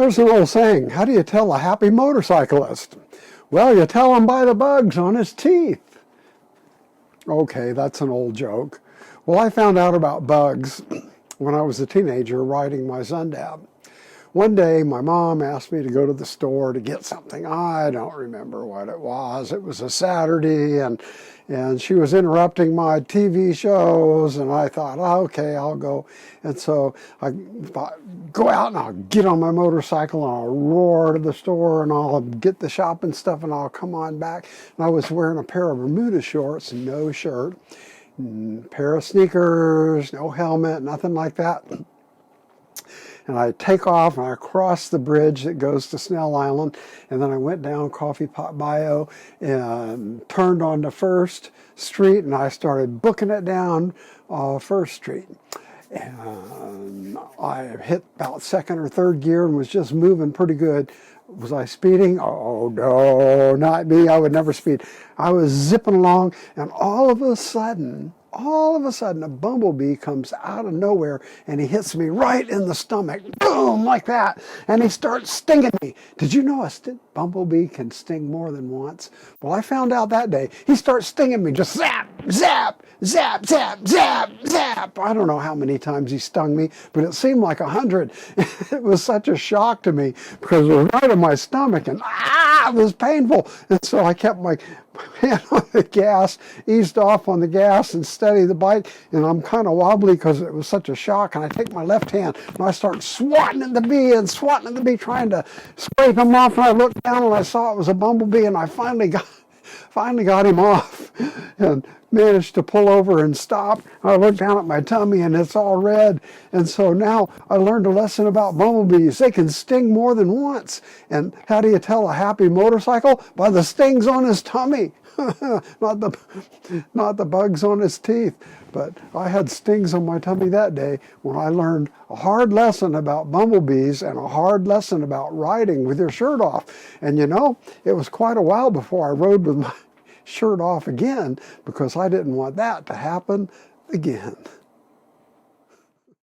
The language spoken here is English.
There's an old saying, how do you tell a happy motorcyclist? Well, you tell him by the bugs on his teeth. Okay, that's an old joke. Well, I found out about bugs when I was a teenager riding my Zundab. One day, my mom asked me to go to the store to get something. I don't remember what it was. It was a Saturday, and she was interrupting my TV shows, and I thought, oh, okay, I'll go. And so I thought, go out and I'll get on my motorcycle and I'll roar to the store and I'll get the shopping stuff and I'll come on back. And I was wearing a pair of Bermuda shorts, no shirt, a pair of sneakers, no helmet, nothing like that. And I take off and I cross the bridge that goes to Snell Island, and then I went down Coffee Pot Bayou and turned onto First Street, and I started booking it down First Street. And I hit about second or third gear and was just moving pretty good. Was I speeding? Oh, no, not me. I would never speed. I was zipping along, and all of a sudden, a bumblebee comes out of nowhere, and he hits me right in the stomach. Boom, like that. And he starts stinging me. Did you know a bumblebee can sting more than once? Well, I found out that day. He starts stinging me, just zap, zap, zap, zap, zap, zap. I don't know how many times he stung me, but it seemed like 100. It was such a shock to me because it was right in my stomach, and it was painful. And so I kept my hand on the gas, eased off on the gas and steady the bike, and I'm kind of wobbly because it was such a shock, and I take my left hand and I start swatting at the bee, trying to scrape him off, and I looked down and I saw it was a bumblebee, and I finally got him off and managed to pull over and stop. I looked down at my tummy and it's all red. And so now I learned a lesson about bumblebees. They can sting more than once. And how do you tell a happy motorcycle? By the stings on his tummy, not the bugs on his teeth. But I had stings on my tummy that day when I learned a hard lesson about bumblebees and a hard lesson about riding with your shirt off. And you know, it was quite a while before I rode with my shirt off again because I didn't want that to happen again.